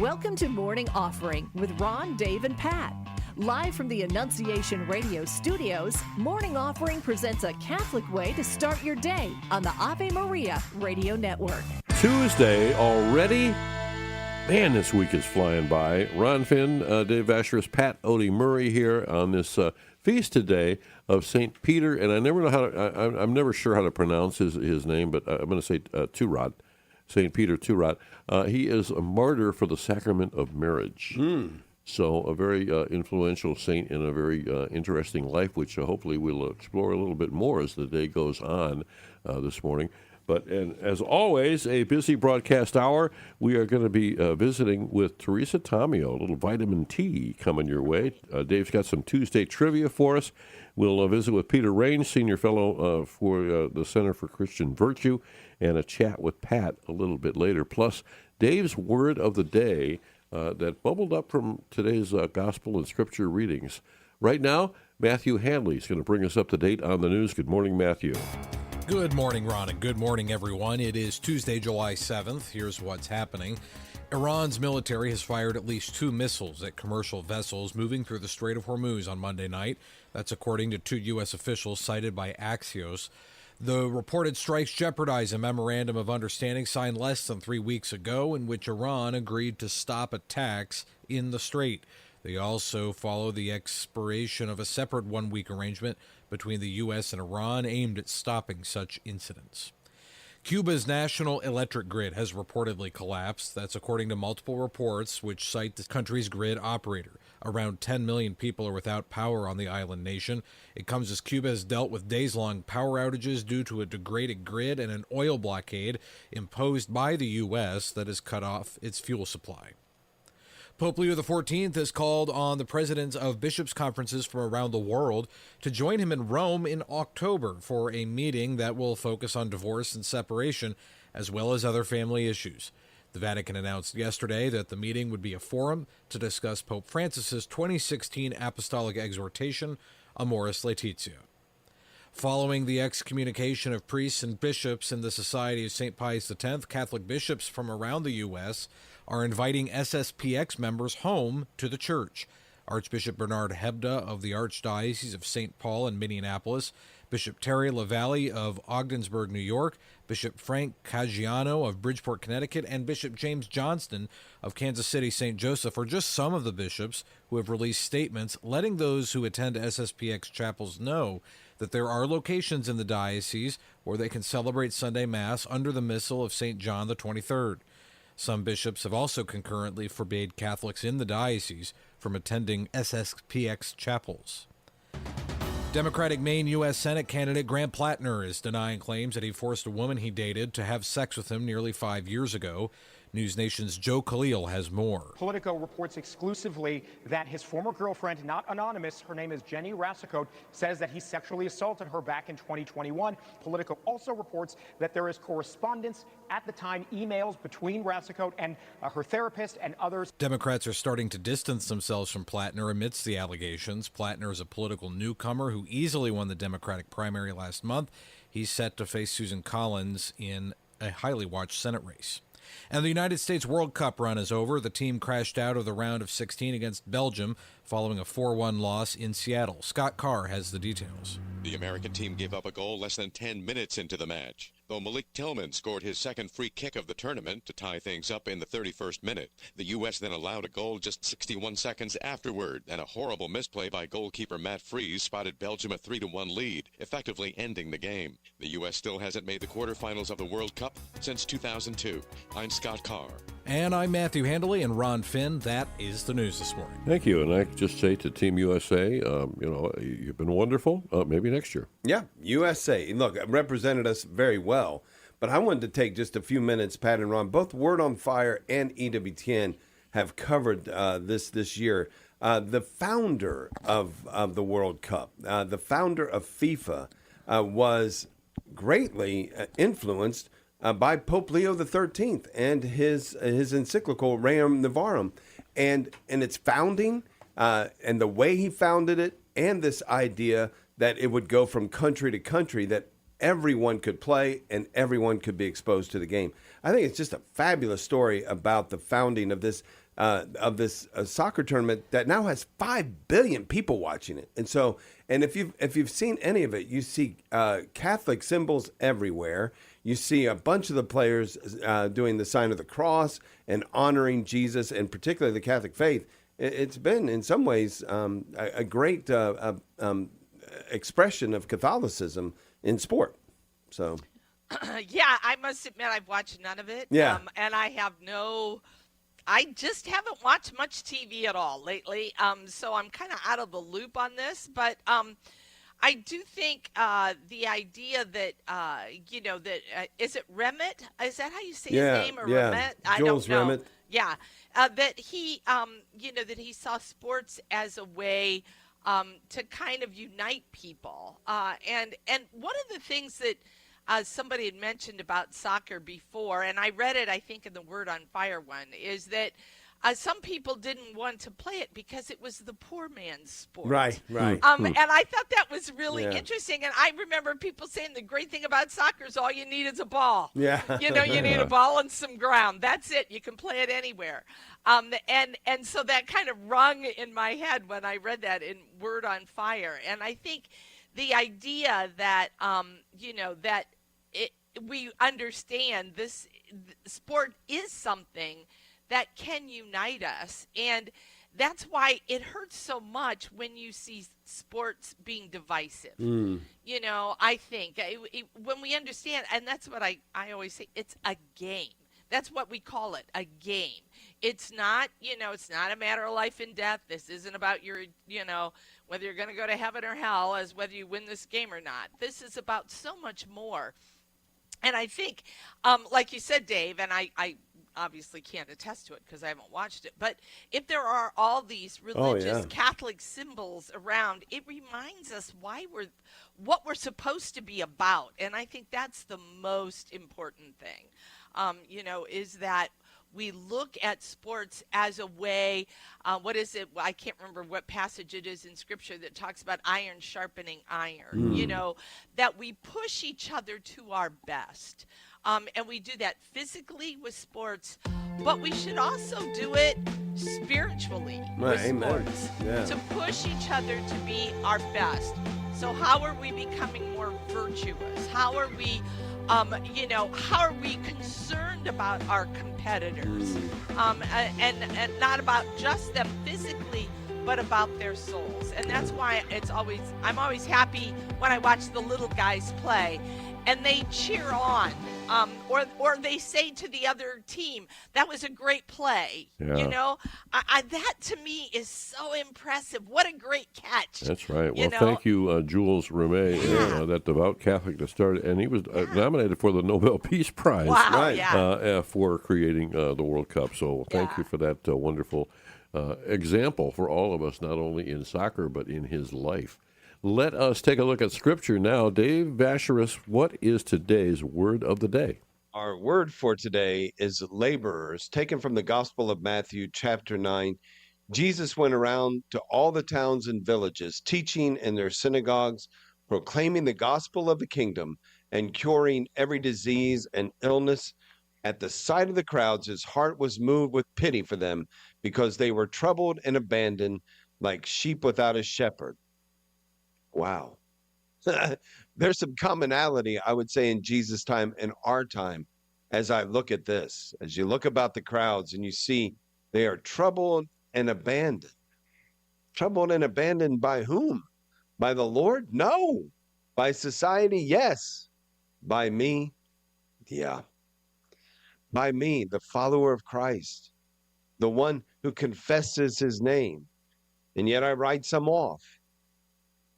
Welcome to Morning Offering with Ron, Dave, and Pat. Live from the Annunciation Radio studios, Morning Offering presents a Catholic way to start your day on the Ave Maria Radio Network. Tuesday already. Man, this week is flying by. Ron Finn, Dave Asher's, Pat Odie Murray here on this feast today of St. Peter, and I never know how to, I'm never sure how to pronounce his name, but I'm going to say Turad, St. Peter Turad. He is a martyr for the sacrament of marriage. So a very influential saint in a very interesting life, which hopefully we'll explore a little bit more as the day goes on this morning. But and as always, a busy broadcast hour. We are going to be visiting with Teresa Tomeo, a little vitamin T coming your way. Dave's got some Tuesday trivia for us. We'll visit with Peter Rains, Senior Fellow for the Center for Christian Virtue, and a chat with Pat a little bit later. Plus, Dave's Word of the Day that bubbled up from today's Gospel and Scripture readings. Right now, Matthew Handley is going to bring us up to date on the news. Good morning, Matthew. Good morning, Ron, and good morning, everyone. It is Tuesday, July 7th. Here's what's happening. Iran's military has fired at least 2 missiles at commercial vessels moving through the Strait of Hormuz on Monday night. That's according to 2 U.S. officials cited by Axios. The reported strikes jeopardize a memorandum of understanding signed less than 3 weeks ago in which Iran agreed to stop attacks in the strait. They also follow the expiration of a separate 1-week arrangement between the U.S. and Iran aimed at stopping such incidents. Cuba's national electric grid has reportedly collapsed. That's according to multiple reports which cite the country's grid operator. Around 10 million people are without power on the island nation. It comes as Cuba has dealt with days-long power outages due to a degraded grid and an oil blockade imposed by the U.S. that has cut off its fuel supply. Pope Leo XIV has called on the presidents of bishops' conferences from around the world to join him in Rome in October for a meeting that will focus on divorce and separation, as well as other family issues. The Vatican announced yesterday that the meeting would be a forum to discuss Pope Francis's 2016 apostolic exhortation, Amoris Laetitia. Following the excommunication of priests and bishops in the Society of St. Pius X, Catholic bishops from around the U.S. are inviting SSPX members home to the church. Archbishop Bernard Hebda of the Archdiocese of St. Paul in Minneapolis, Bishop Terry LaValle of Ogdensburg, New York, Bishop Frank Caggiano of Bridgeport, Connecticut, and Bishop James Johnston of Kansas City St. Joseph are just some of the bishops who have released statements letting those who attend SSPX chapels know that there are locations in the diocese where they can celebrate Sunday Mass under the Missal of St. John the 23rd. Some bishops have also concurrently forbade Catholics in the diocese from attending SSPX chapels. Democratic Maine U.S. Senate candidate Grant Plattner is denying claims that he forced a woman he dated to have sex with him nearly 5 years ago. News Nation's Joe Khalil has more. Politico reports exclusively that his former girlfriend, not anonymous, her name is Jenny Rasicote, says that he sexually assaulted her back in 2021. Politico also reports that there is correspondence at the time, emails between Rasicote and her therapist and others. Democrats are starting to distance themselves from Plattner amidst the allegations. Plattner is a political newcomer who easily won the Democratic primary last month. He's set to face Susan Collins in a highly watched Senate race. And the United States World Cup run is over. The team crashed out of the round of 16 against Belgium following a 4-1 loss in Seattle. Scott Carr has the details. The American team gave up a goal less than 10 minutes into the match, though Malik Tillman scored his second free kick of the tournament to tie things up in the 31st minute. The U.S. then allowed a goal just 61 seconds afterward, and a horrible misplay by goalkeeper Matt Freese spotted Belgium a 3-1 lead, effectively ending the game. The U.S. still hasn't made the quarterfinals of the World Cup since 2002. I'm Scott Carr. And I'm Matthew Handley and Ron Finn. That is the news this morning. Thank you. And I just say to Team USA, you've been wonderful. Maybe next year. Yeah, USA. Look, represented us very well. But I wanted to take just a few minutes, Pat and Ron. Both Word on Fire and EWTN have covered this year. The founder of the World Cup, the founder of FIFA, was greatly influenced by Pope Leo XIII and his encyclical Rerum Novarum, and its founding and the way he founded it, and this idea that it would go from country to country, that everyone could play and everyone could be exposed to the game. I think it's just a fabulous story about the founding of this of this soccer tournament that now has 5 billion people watching it. And so, and if you've seen any of it, you see Catholic symbols everywhere. You see a bunch of the players doing the sign of the cross and honoring Jesus, and particularly the Catholic faith. It's been, in some ways, a great expression of Catholicism in sport. So, yeah, I must admit I've watched none of it. Yeah. And I just haven't watched much TV at all lately. So I'm kind of out of the loop on this, but I do think the idea that is it Remmett? Is that how you say his name, or Remmett? I Jules don't know. Remmett. Yeah, that he that he saw sports as a way to kind of unite people, and one of the things that somebody had mentioned about soccer before, and I read it, I think, in the Word on Fire one, is that some people didn't want to play it because it was the poor man's sport. Right. And I thought that was really interesting. And I remember people saying the great thing about soccer is all you need is a ball. Yeah. You need a ball and some ground. That's it. You can play it anywhere. And so that kind of rung in my head when I read that in Word on Fire. And I think the idea that, that we understand this sport is something that can unite us. And that's why it hurts so much when you see sports being divisive. I think when we understand, and that's what I always say, it's a game. That's what we call it, a game. It's not, it's not a matter of life and death. This isn't about your, whether you're going to go to heaven or hell, as whether you win this game or not. This is about so much more. And I think, like you said, Dave, and I obviously can't attest to it because I haven't watched it, but if there are all these religious Catholic symbols around, it reminds us what we're supposed to be about. And I think that's the most important thing, is that we look at sports as a way, what is it? I can't remember what passage it is in Scripture that talks about iron sharpening iron, that we push each other to our best. And we do that physically with sports, but we should also do it spiritually with sports to push each other to be our best. So how are we becoming more virtuous? How are we how are we concerned about our competitors, and not about just them physically, but about their souls? And that's why I'm always happy when I watch the little guys play, and they cheer on, or they say to the other team, "That was a great play." Yeah. That to me is so impressive. What a great catch! That's right. Well, thank you, Jules Rimet, that devout Catholic that started, and he was nominated for the Nobel Peace Prize. Wow! For creating the World Cup. So thank you for that wonderful example for all of us, not only in soccer but in his life. Let us take a look at Scripture now. Dave Vacherus, what is today's word of the day? Our word for today is laborers, taken from the Gospel of Matthew, chapter 9. Jesus went around to all the towns and villages, teaching in their synagogues, proclaiming the gospel of the kingdom, and curing every disease and illness. At the sight of the crowds, his heart was moved with pity for them, because they were troubled and abandoned like sheep without a shepherd. Wow. There's some commonality, I would say, in Jesus' time and our time as I look at this. As you look about the crowds and you see they are troubled and abandoned. Troubled and abandoned by whom? By the Lord? No. By society? Yes. By me? Yeah. By me, the follower of Christ, the one who confesses his name, and yet I write some off.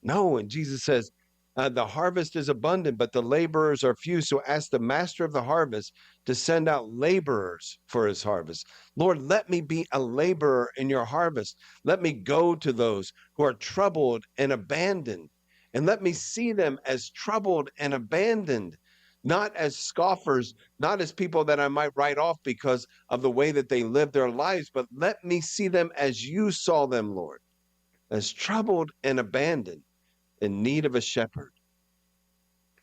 No, and Jesus says, the harvest is abundant, but the laborers are few. So ask the master of the harvest to send out laborers for his harvest. Lord, let me be a laborer in your harvest. Let me go to those who are troubled and abandoned, and let me see them as troubled and abandoned, not as scoffers, not as people that I might write off because of the way that they live their lives, but let me see them as you saw them, Lord, as troubled and abandoned, in need of a shepherd.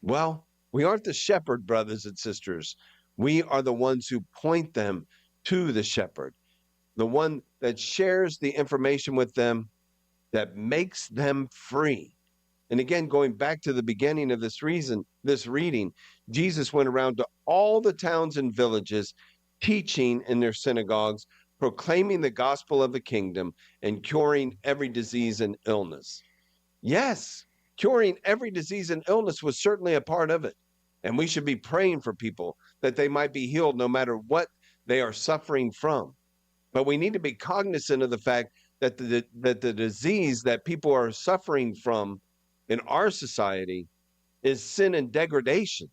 Well, we aren't the shepherd, brothers and sisters. We are the ones who point them to the shepherd. the one that shares the information with them that makes them free. And again, going back to the beginning of this reading, Jesus went around to all the towns and villages, teaching in their synagogues, proclaiming the gospel of the kingdom, and curing every disease and illness. Yes, curing every disease and illness was certainly a part of it. And we should be praying for people that they might be healed no matter what they are suffering from. But we need to be cognizant of the fact that the disease that people are suffering from in our society is sin and degradation,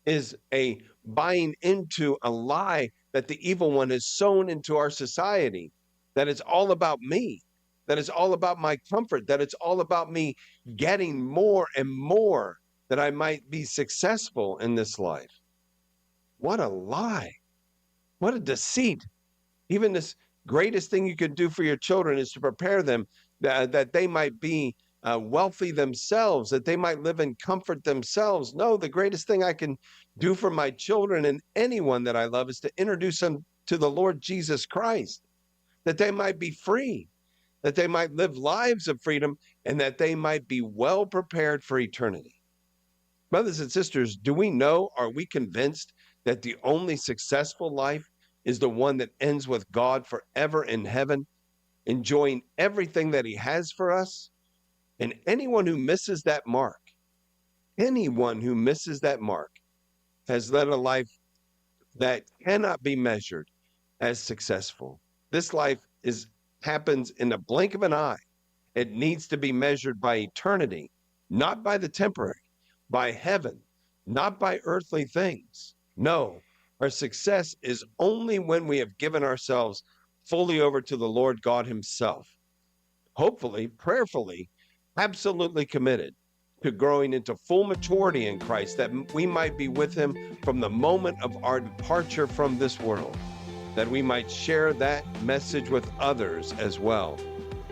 is a buying into a lie that the evil one has sown into our society, that it's all about me, that it's all about my comfort, that it's all about me getting more and more, that I might be successful in this life. What a lie. What a deceit. Even this greatest thing you could do for your children is to prepare them that they might be wealthy themselves, that they might live in comfort themselves. No, the greatest thing I can do for my children and anyone that I love is to introduce them to the Lord Jesus Christ, that they might be free, that they might live lives of freedom, and that they might be well prepared for eternity. Brothers and sisters, do we know, are we convinced that the only successful life is the one that ends with God forever in heaven, enjoying everything that he has for us? And anyone who misses that mark, has led a life that cannot be measured as successful. This life happens in the blink of an eye. It needs to be measured by eternity, not by the temporary, by heaven, not by earthly things. No, our success is only when we have given ourselves fully over to the Lord God himself. Hopefully, prayerfully, absolutely committed to growing into full maturity in Christ, that we might be with him from the moment of our departure from this world, that we might share that message with others as well,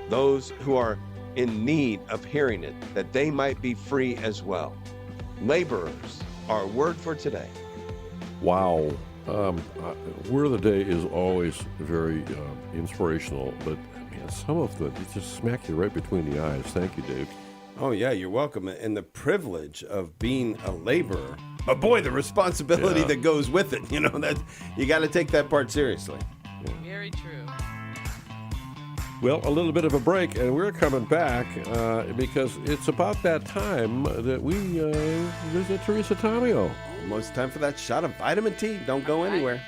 those who are in need of hearing it, that they might be free as well. Laborers, our word for today. Wow. Word of the day is always very inspirational, but man, some of them, it just smack you right between the eyes. Thank you, Dave. Oh, yeah, you're welcome. And the privilege of being a laborer, but boy, the responsibility that goes with it, that you got to take that part seriously. Very true. Well, a little bit of a break, and we're coming back because it's about that time that we visit Teresa Tomeo. Almost time for that shot of vitamin T. Don't go anywhere.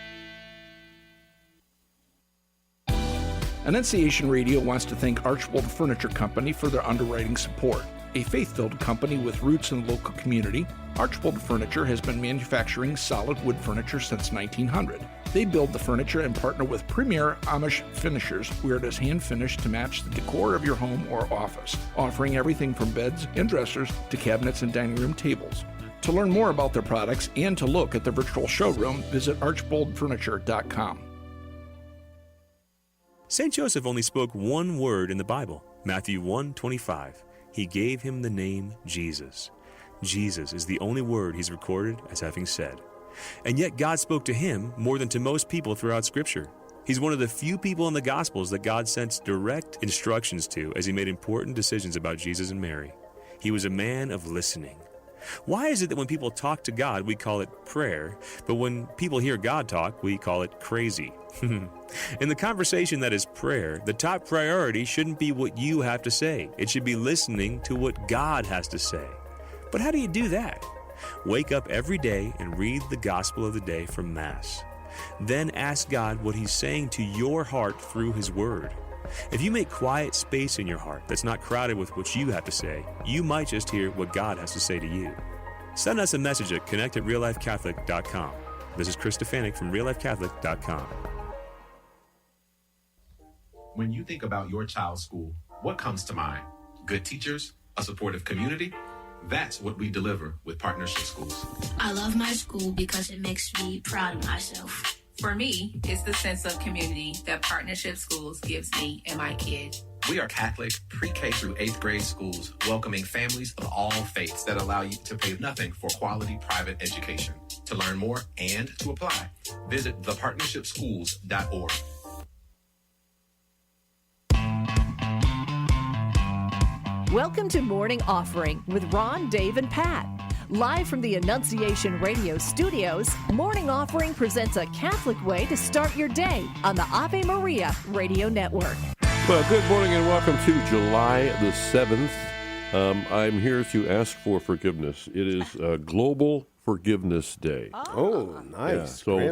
Annunciation Radio wants to thank Archbold Furniture Company for their underwriting support. A faith-filled company with roots in the local community, Archbold Furniture has been manufacturing solid wood furniture since 1900. They build the furniture and partner with premier Amish finishers where it is hand-finished to match the decor of your home or office, offering everything from beds and dressers to cabinets and dining room tables. To learn more about their products and to look at the virtual showroom, visit archboldfurniture.com. St. Joseph only spoke one word in the Bible, Matthew 1:25. He gave him the name Jesus. Jesus is the only word he's recorded as having said. And yet God spoke to him more than to most people throughout Scripture. He's one of the few people in the Gospels that God sent direct instructions to as he made important decisions about Jesus and Mary. He was a man of listening. Why is it that when people talk to God, we call it prayer, but when people hear God talk, we call it crazy? In the conversation that is prayer, the top priority shouldn't be what you have to say. It should be listening to what God has to say. But how do you do that? Wake up every day and read the gospel of the day from Mass. Then ask God what he's saying to your heart through his word. If you make quiet space in your heart that's not crowded with what you have to say, you might just hear what God has to say to you. Send us a message at connect@reallifecatholic.com. This is Chris Stefanik from reallifecatholic.com. When you think about your child's school, what comes to mind? Good teachers? A supportive community? That's what we deliver with Partnership Schools. I love my school because it makes me proud of myself. For me, it's the sense of community that Partnership Schools gives me and my kids. We are Catholic pre-K through 8th grade schools welcoming families of all faiths that allow you to pay nothing for quality private education. To learn more and to apply, visit thepartnershipschools.org. Welcome to Morning Offering with Ron, Dave, and Pat. Live from the Annunciation Radio studios, Morning Offering presents a Catholic way to start your day on the Ave Maria Radio Network. Well, good morning and welcome to July the 7th. I'm here to ask for forgiveness. It is Global Forgiveness Day. Oh, nice. Yeah.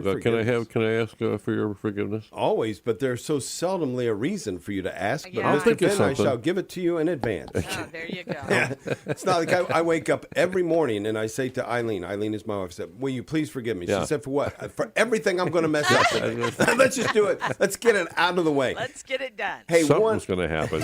So can I ask for your forgiveness? Always, but there's so seldomly a reason for you to ask. But I'll Mr. think of Finn, I something. shall give it to you in advance. Oh, there you go. Yeah. It's not like I wake up every morning and I say to Eileen is my wife, I said, will you please forgive me? Yeah. She said, for what? For everything I'm going to mess up today. Let's just do it. Let's get it out of the way. Let's get it done. Hey, Something's going to happen.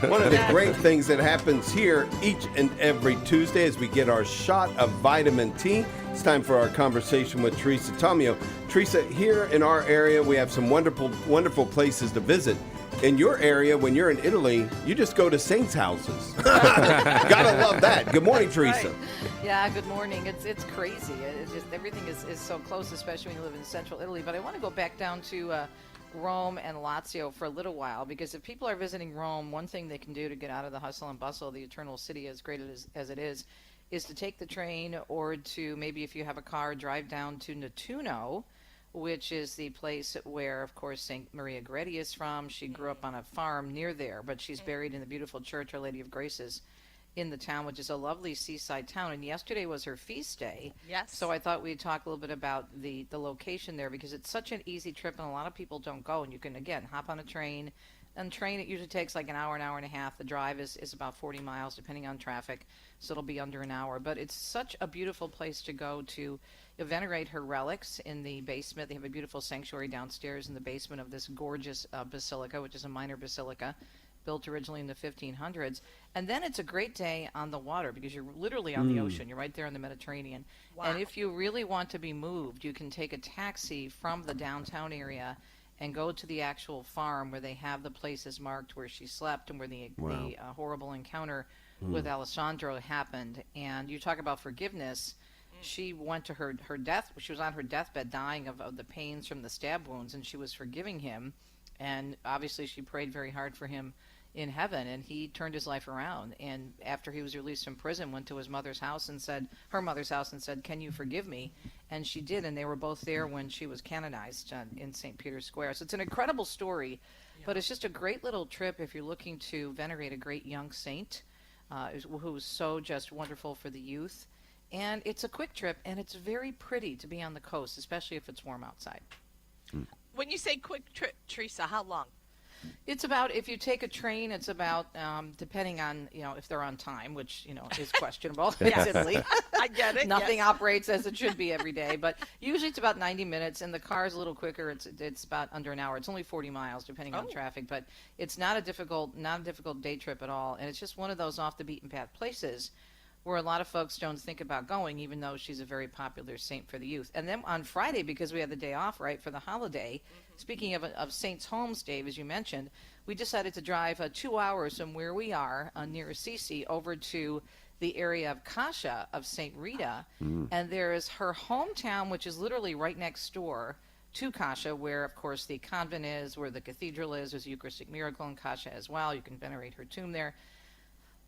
One of the great things that happens here each and every Tuesday is we get our shot of vitamin T. It's time for our conversation with Teresa Tomeo. Teresa, here in our area, we have some wonderful, wonderful places to visit. In your area, when you're in Italy, you just go to saints' houses. Gotta love that. Good morning, Teresa. Right. Yeah, good morning. It's crazy. It's just everything is so close, especially when you live in central Italy. But I want to go back down to Rome and Lazio for a little while, because if people are visiting Rome, one thing they can do to get out of the hustle and bustle of the Eternal City, as great as it is to take the train, or to, maybe if you have a car, drive down to Nettuno, which is the place where, of course, St. Maria Goretti is from. She grew up on a farm near there, but she's buried in the beautiful church, Our Lady of Graces, in the town, which is a lovely seaside town. And yesterday was her feast day. Yes. So I thought we'd talk a little bit about the location there, because it's such an easy trip, and a lot of people don't go. And you can, again, hop on a train. And train, it usually takes like an hour and a half. The drive is about 40 miles, depending on traffic, so it'll be under an hour. But it's such a beautiful place to go to venerate her relics in the basement. They have a beautiful sanctuary downstairs in the basement of this gorgeous basilica, which is a minor basilica, built originally in the 1500s. And then it's a great day on the water, because you're literally on the ocean. You're right there in the Mediterranean. Wow. And if you really want to be moved, you can take a taxi from the downtown area and go to the actual farm where they have the places marked where she slept and where the horrible encounter with Alessandro happened. And you talk about forgiveness. She went to her death. She was on her deathbed, dying of the pains from the stab wounds, and she was forgiving him. And obviously she prayed very hard for him in heaven, and he turned his life around. And after he was released from prison, went to her mother's house and said, can you forgive me? And she did, and they were both there when she was canonized in St. Peter's Square. So it's an incredible story, but it's just a great little trip if you're looking to venerate a great young saint who's so just wonderful for the youth. And it's a quick trip, and it's very pretty to be on the coast, especially if it's warm outside. When you say quick trip, Teresa, how long? It's about, if you take a train, it's about, depending on, if they're on time, which, is questionable. It's Italy. I get it. Nothing operates as it should be every day, but usually it's about 90 minutes, and the car's a little quicker. It's about under an hour. It's only 40 miles, depending on traffic, but it's not a difficult day trip at all, and it's just one of those off the beaten path places where a lot of folks don't think about going, even though she's a very popular saint for the youth. And then on Friday, because we had the day off, right, for the holiday, speaking of saints' homes, Dave, as you mentioned, we decided to drive 2 hours from where we are near Assisi over to the area of Cascia of St. Rita. And there is her hometown, which is literally right next door to Cascia, where, of course, the convent is, where the cathedral is. There's a Eucharistic miracle in Cascia as well. You can venerate her tomb there.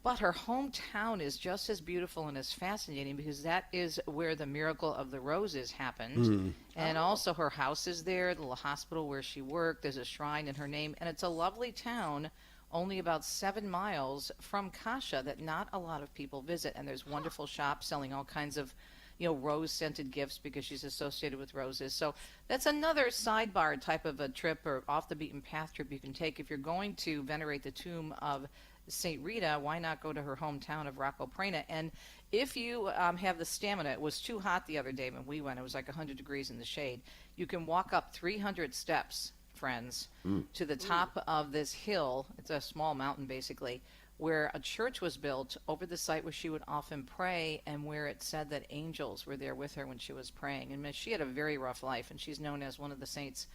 But her hometown is just as beautiful and as fascinating, because that is where the miracle of the roses happened. And also her house is there, the little hospital where she worked. There's a shrine in her name. And it's a lovely town, only about 7 miles from Cascia, that not a lot of people visit. And there's wonderful shops selling all kinds of, rose-scented gifts, because she's associated with roses. So that's another sidebar type of a trip, or off-the-beaten-path trip you can take. If you're going to venerate the tomb of St. Rita, why not go to her hometown of Rocco Prena? And if you have the stamina, it was too hot the other day when we went. It was like 100 degrees in the shade. You can walk up 300 steps, friends, to the top of this hill. It's a small mountain, basically, where a church was built over the site where she would often pray, and where it said that angels were there with her when she was praying. And she had a very rough life, and she's known as one of the saints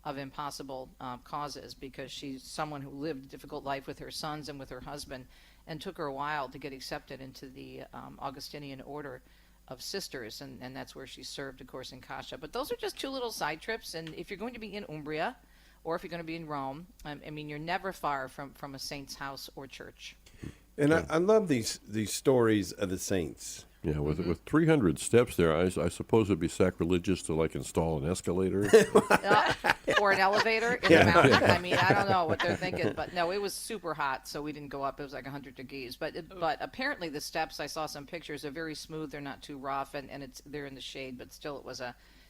of impossible causes, because she's someone who lived a difficult life with her sons and with her husband, and took her a while to get accepted into the Augustinian order of sisters, and that's where she served, of course, in Cascia. But those are just 2 little side trips, and if you're going to be in Umbria, or if you're going to be in Rome, you're never far from a saint's house or church. And I love these stories of the saints. Yeah, with 300 steps there, I suppose it'd be sacrilegious to install an escalator or an elevator in the mountain. I mean, I don't know what they're thinking, but no, it was super hot, so we didn't go up. It was like 100 degrees, but apparently the steps, I saw some pictures, are very smooth. They're not too rough, and they're in the shade, but still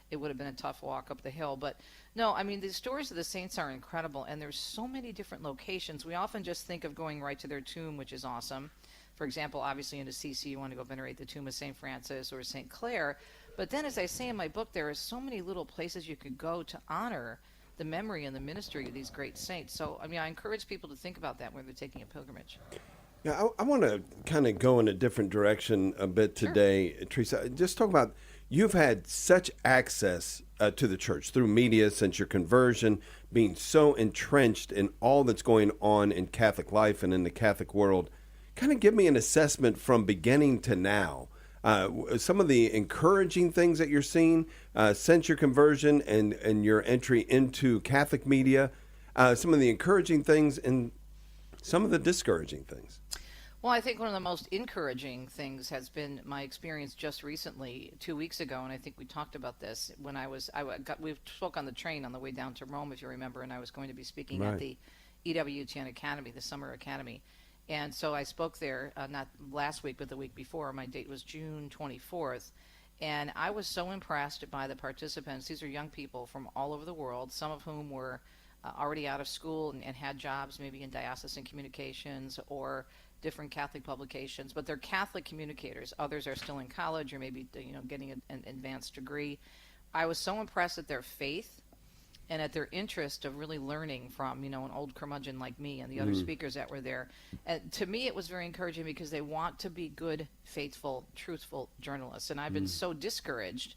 it would have been a tough walk up the hill. But no, I mean, the stories of the saints are incredible, and there's so many different locations. We often just think of going right to their tomb, which is awesome. For example, obviously in Assisi, you want to go venerate the tomb of St. Francis or St. Clare. But then, as I say in my book, there are so many little places you could go to honor the memory and the ministry of these great saints. So, I mean, I encourage people to think about that when they're taking a pilgrimage. Yeah, I want to kind of go in a different direction a bit today, Teresa. Just talk about, you've had such access to the church through media since your conversion, being so entrenched in all that's going on in Catholic life and in the Catholic world. Kind of give me an assessment from beginning to now. Some of the encouraging things that you're seeing since your conversion and your entry into Catholic media, some of the encouraging things and some of the discouraging things. Well, I think one of the most encouraging things has been my experience just recently, 2 weeks ago, and I think we talked about this when we spoke on the train on the way down to Rome, if you remember, and I was going to be speaking at the EWTN Academy, the Summer Academy. And so I spoke there, not last week, but the week before. My date was June 24th. And I was so impressed by the participants. These are young people from all over the world, some of whom were already out of school and had jobs maybe in diocesan communications or different Catholic publications. But they're Catholic communicators. Others are still in college or maybe getting an advanced degree. I was so impressed at their faith and at their interest of really learning from, an old curmudgeon like me and the other speakers that were there. And to me, it was very encouraging because they want to be good, faithful, truthful journalists. And I've been so discouraged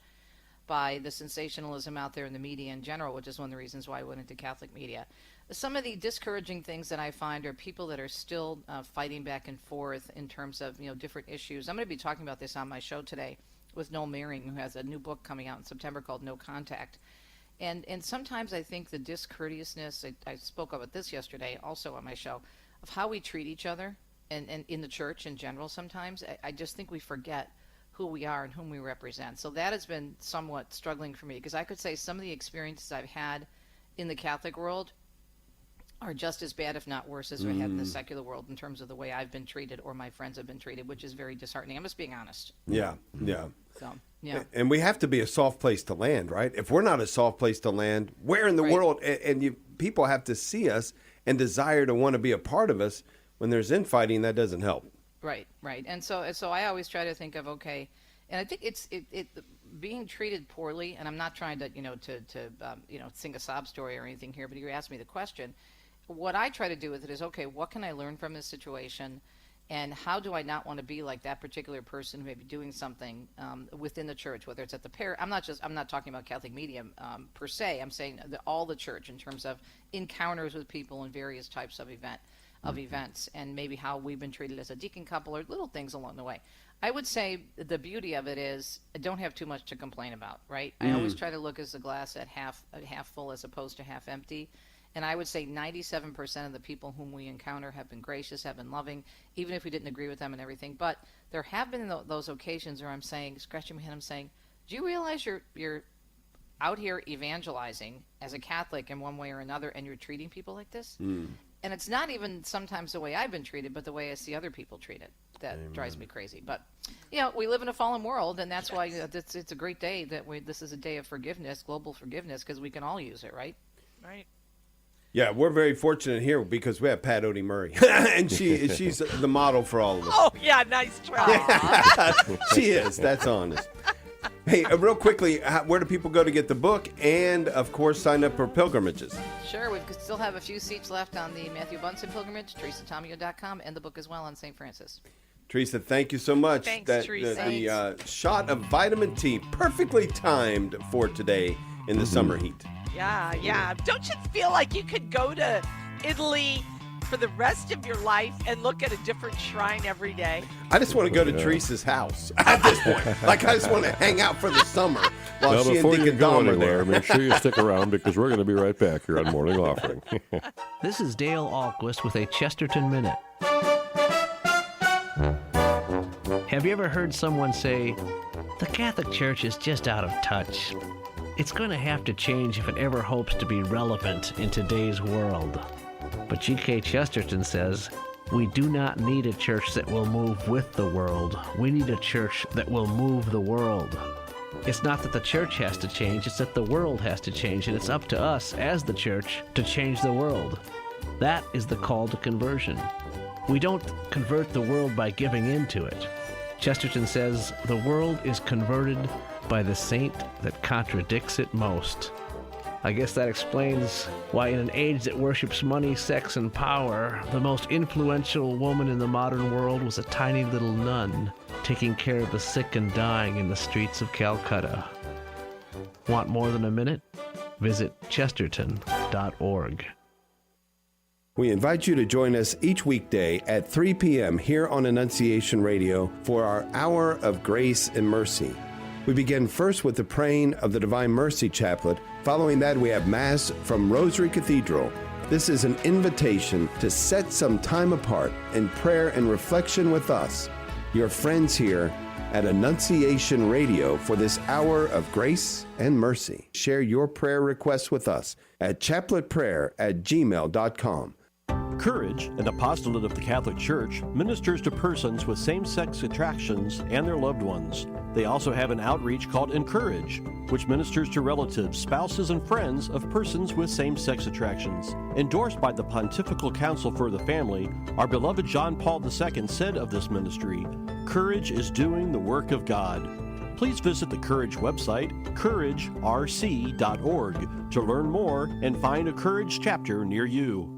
by the sensationalism out there in the media in general, which is one of the reasons why I went into Catholic media. Some of the discouraging things that I find are people that are still fighting back and forth in terms of, different issues. I'm going to be talking about this on my show today with Noel Mehring, who has a new book coming out in September called No Contact. And sometimes I think the discourteousness, I spoke about this yesterday also on my show, of how we treat each other and in the church in general sometimes, I just think we forget who we are and whom we represent. So that has been somewhat struggling for me, because I could say some of the experiences I've had in the Catholic world are just as bad, if not worse, as we had in the secular world in terms of the way I've been treated or my friends have been treated, which is very disheartening. I'm just being honest. Yeah. So, yeah. And we have to be a soft place to land, right? If we're not a soft place to land, where in the world? And people have to see us and desire to want to be a part of us. When there's infighting, that doesn't help. Right. And so I always try to think of, okay, and I think it's being treated poorly, and I'm not trying to sing a sob story or anything here, but you asked me the question. What I try to do with it is, okay, what can I learn from this situation? And how do I not want to be like that particular person who may be doing something within the church, whether it's at the parish? I'm not talking about Catholic media per se. I'm saying all the church in terms of encounters with people in various types of events, and maybe how we've been treated as a deacon couple or little things along the way. I would say the beauty of it is I don't have too much to complain about, right? I always try to look as the glass at half full as opposed to half empty. And I would say 97% of the people whom we encounter have been gracious, have been loving, even if we didn't agree with them and everything. But there have been those occasions where I'm saying, scratching my head, I'm saying, do you realize you're out here evangelizing as a Catholic in one way or another, and you're treating people like this? And it's not even sometimes the way I've been treated, but the way I see other people treated that drives me crazy. But, we live in a fallen world, and that's why it's a great day that this is a day of forgiveness, global forgiveness, because we can all use it, right? Right. Yeah, we're very fortunate here because we have Pat Odie Murray, and she's the model for all of us. Oh, yeah, nice try. She is. That's honest. Hey, real quickly, where do people go to get the book and, of course, sign up for pilgrimages? Sure. We still have a few seats left on the Matthew Bunson pilgrimage, TeresaTomio.com, and the book as well on St. Francis. Teresa, thank you so much. Thanks, Teresa. The shot of vitamin T, perfectly timed for today in the summer heat. Yeah. Don't you feel like you could go to Italy for the rest of your life and look at a different shrine every day? I just want to go to Teresa's house at this point. I just want to hang out for the summer while she and Deacon Dom are there. Make sure you stick around because we're going to be right back here on Morning Offering. This is Dale Ahlquist with a Chesterton Minute. Have you ever heard someone say, "The Catholic Church is just out of touch. It's going to have to change if it ever hopes to be relevant in today's world"? But G.K. Chesterton says, "We do not need a church that will move with the world. We need a church that will move the world." It's not that the church has to change, it's that the world has to change, and it's up to us as the church to change the world. That is the call to conversion. We don't convert the world by giving in to it. Chesterton says, "The world is converted by the saint that contradicts it most." I guess that explains why in an age that worships money, sex, and power, the most influential woman in the modern world was a tiny little nun taking care of the sick and dying in the streets of Calcutta. Want more than a minute? Visit chesterton.org. We invite you to join us each weekday at 3 p.m. here on Annunciation Radio for our Hour of Grace and Mercy. We begin first with the praying of the Divine Mercy Chaplet. Following that, we have Mass from Rosary Cathedral. This is an invitation to set some time apart in prayer and reflection with us, your friends here at Annunciation Radio, for this hour of grace and mercy. Share your prayer requests with us at chapletprayer@gmail.com. Courage, an apostolate of the Catholic Church, ministers to persons with same-sex attractions and their loved ones. They also have an outreach called Encourage, which ministers to relatives, spouses, and friends of persons with same-sex attractions. Endorsed by the Pontifical Council for the Family, our beloved John Paul II said of this ministry, "Courage is doing the work of God." Please visit the Courage website, couragerc.org, to learn more and find a Courage chapter near you.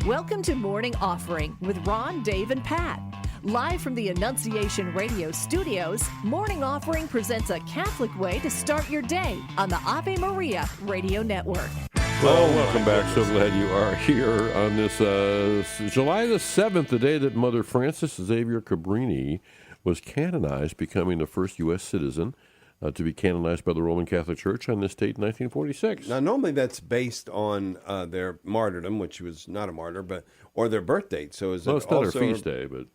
Welcome to Morning Offering with Ron, Dave, and Pat. Live from the Annunciation Radio studios, Morning Offering presents a Catholic way to start your day on the Ave Maria Radio Network. Well, welcome back. So glad you are here on this July the 7th, the day that Mother Frances Xavier Cabrini was canonized, becoming the first U.S. citizen to be canonized by the Roman Catholic Church on this date in 1946. Now, normally that's based on their martyrdom, which was not a martyr, or their birth date. So is well, it it's not also their feast day, but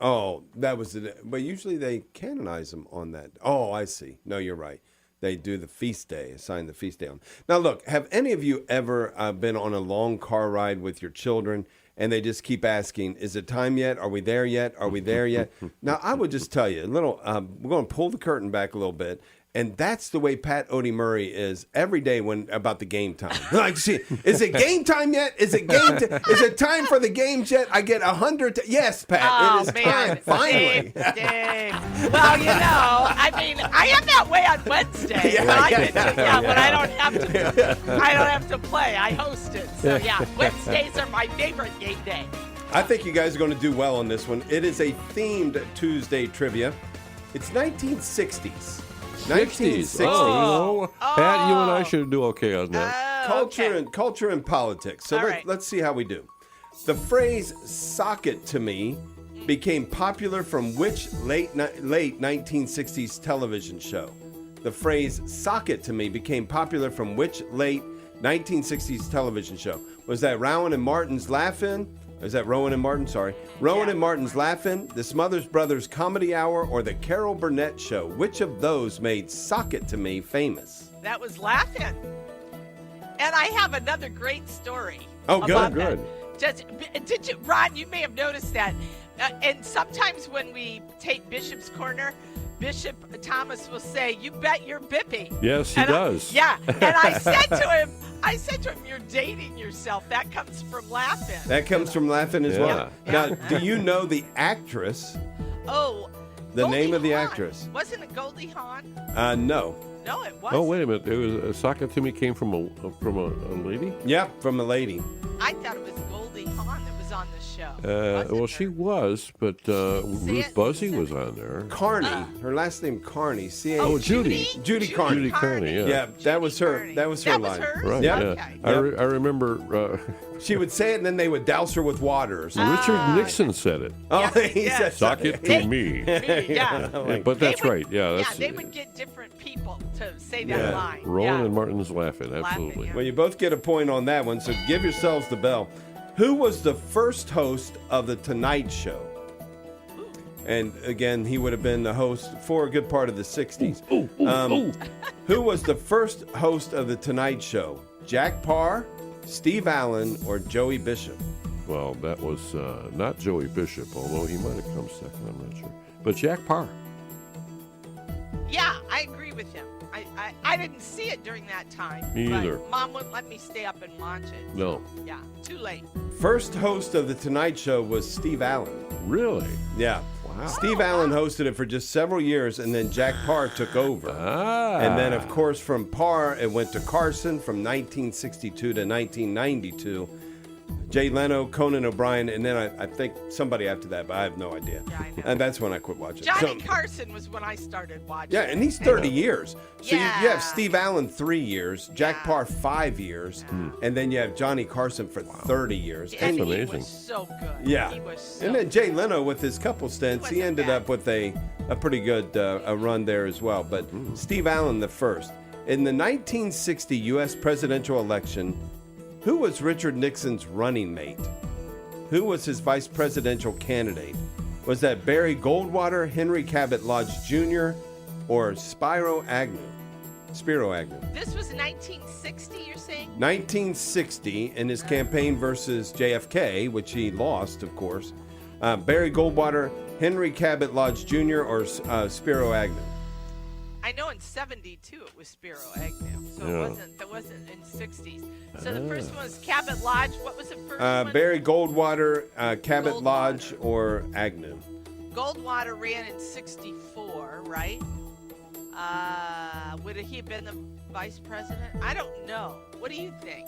that was it. But usually they canonize them on that. Oh, I see. No, you're right. They do the feast day, assign the feast day on. Now, look, have any of you ever been on a long car ride with your children and they just keep asking, "Is it time yet? Are we there yet? Are we there yet?" Now, I would just tell you a little. We're going to pull the curtain back a little bit. And that's the way Pat Odie Murray is every day when about the game time. Like, see, is it game time yet? Is it game? Is it time for the games yet? I get 100. Yes, Pat. Oh, it is man. time. Finally. Dave. Well, I mean, I am that way on Wednesday. But I don't have to play. I host it. So yeah, Wednesdays are my favorite game day. I think you guys are going to do well on this one. It is a themed Tuesday trivia. It's 1960s. 1960s. Oh. Pat, you and I should do okay on that. Culture and politics. So let's see how we do. The phrase "sock it to me" became popular from which late 1960s television show? The phrase "sock it to me" became popular from which late 1960s television show? Was that Rowan and Martin's Laugh-In? Is that Rowan and Martin? Sorry. Rowan and Martin's Laugh-In, the Smothers Brothers Comedy Hour, or the Carol Burnett Show? Which of those made "Sock It to Me" famous? That was Laugh-In. And I have another great story. Oh, good. Did you, Ron, you may have noticed that. And sometimes when we take Bishop's Corner, Bishop Thomas will say, "You bet you're bippy." Yes, he does. And I said to him, "You're dating yourself. That comes from Laugh-In." That comes from Laugh-In as well. Now, do you know the actress? Oh, the Goldie name of the Hawn. actress? Wasn't it Goldie Hawn? No. No, it wasn't. Oh, wait a minute. It was "Sock It to Me" came from a lady? Yeah, from a lady. I thought it was Goldie Hawn that was on the show. Well, she was, but Ruth Buzzy was on there. Carney. Her last name Carney. Judy. Judy Carney. Judy Carney, yeah. Yeah, that was her. That was her line. Right, Yep. yeah. I remember... she would say it, and then they would douse her with water or something. Richard Nixon said it. Oh, he said, "Sock it to me." Yeah. But that's right. Yeah, they would get different people to say that line. Rowan and Martin's Laugh-In, absolutely. Well, you both get a point on that one, so give yourselves the bell. Who was the first host of The Tonight Show? And again, he would have been the host for a good part of the 60s. Who was the first host of The Tonight Show? Jack Parr, Steve Allen, or Joey Bishop? Well, that was not Joey Bishop, although he might have come second, I'm not sure. But Jack Parr. Yeah, I agree with him. I didn't see it during that time. Me either. But Mom wouldn't let me stay up and watch it. No. Yeah, too late. First host of The Tonight Show was Steve Allen. Really? Yeah. Wow. Steve Allen hosted it for just several years, and then Jack Parr took over. And then, of course, from Parr, it went to Carson from 1962 to 1992. Jay Leno, Conan O'Brien, and then I think somebody after that, but I have no idea. Yeah, I know. And that's when I quit watching. Johnny Carson was when I started watching. Yeah, and he's 30 years. So you Yeah. have Steve Allen 3 years, Jack Parr 5 years, and then you have Johnny Carson for 30 years. And And he was so good. yeah. He was so And then Jay Leno with his couple stints, he ended up with a pretty good a run there as well. But Steve Allen the first. In the 1960 U.S. presidential election, who was Richard Nixon's running mate? Who was his vice presidential candidate? Was that Barry Goldwater, Henry Cabot Lodge Jr., or Spiro Agnew? Spiro Agnew. This was 1960, you're saying? 1960 in his campaign versus JFK, which he lost, of course. Barry Goldwater, Henry Cabot Lodge Jr., or Spiro Agnew? I know in 72 it was Spiro Agnew, so that wasn't in 60s. So the first one was Cabot Lodge. What was the first one? Barry Goldwater, Cabot Lodge, or Agnew? Goldwater ran in 64, right? Would he have been the vice president? I don't know. What do you think?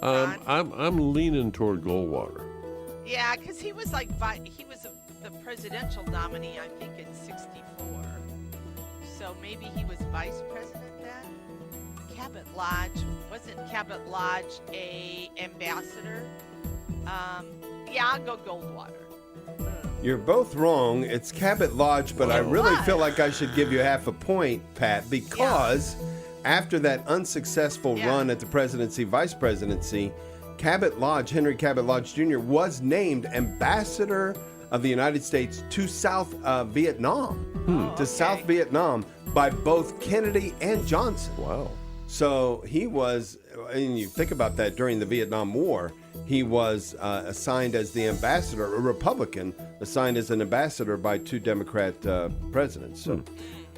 I'm leaning toward Goldwater. Yeah, because he was like the presidential nominee, I think, in 64. So maybe he was vice president then? Cabot Lodge. Wasn't Cabot Lodge a ambassador? Yeah, I'll go Goldwater. You're both wrong. It's Cabot Lodge, but I really feel like I should give you half a point, Pat, because after that unsuccessful run at the presidency, vice presidency, Cabot Lodge, Henry Cabot Lodge Jr., was named ambassador of the United States to South Vietnam, South Vietnam by both Kennedy and Johnson. Wow. So he was, and you think about that during the Vietnam War, he was assigned as the ambassador, a Republican, assigned as an ambassador by 2 Democrat presidents. So,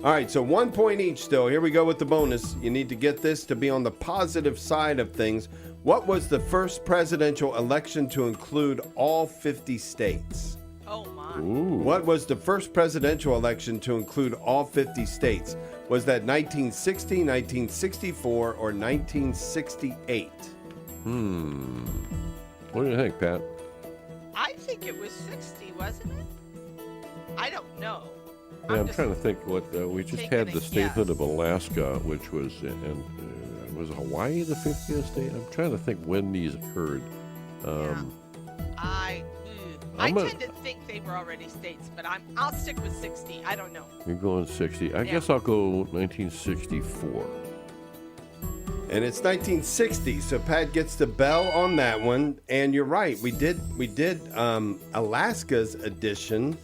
all right, so 1 point each still. Here we go with the bonus. You need to get this to be on the positive side of things. What was the first presidential election to include all 50 states? Oh, my. Ooh. What was the first presidential election to include all 50 states? Was that 1960, 1964, or 1968? What do you think, Pat? I think it was 60, wasn't it? I don't know. Yeah, I'm trying to think what we just had the statehood of Alaska, which was, and was Hawaii the 50th state? I'm trying to think when these occurred. I tend to think they were already states, but I'll stick with 60. I don't know. You're going 60. I guess I'll go 1964. And it's 1960, so Pat gets the bell on that one. And you're right, we did Alaska's edition.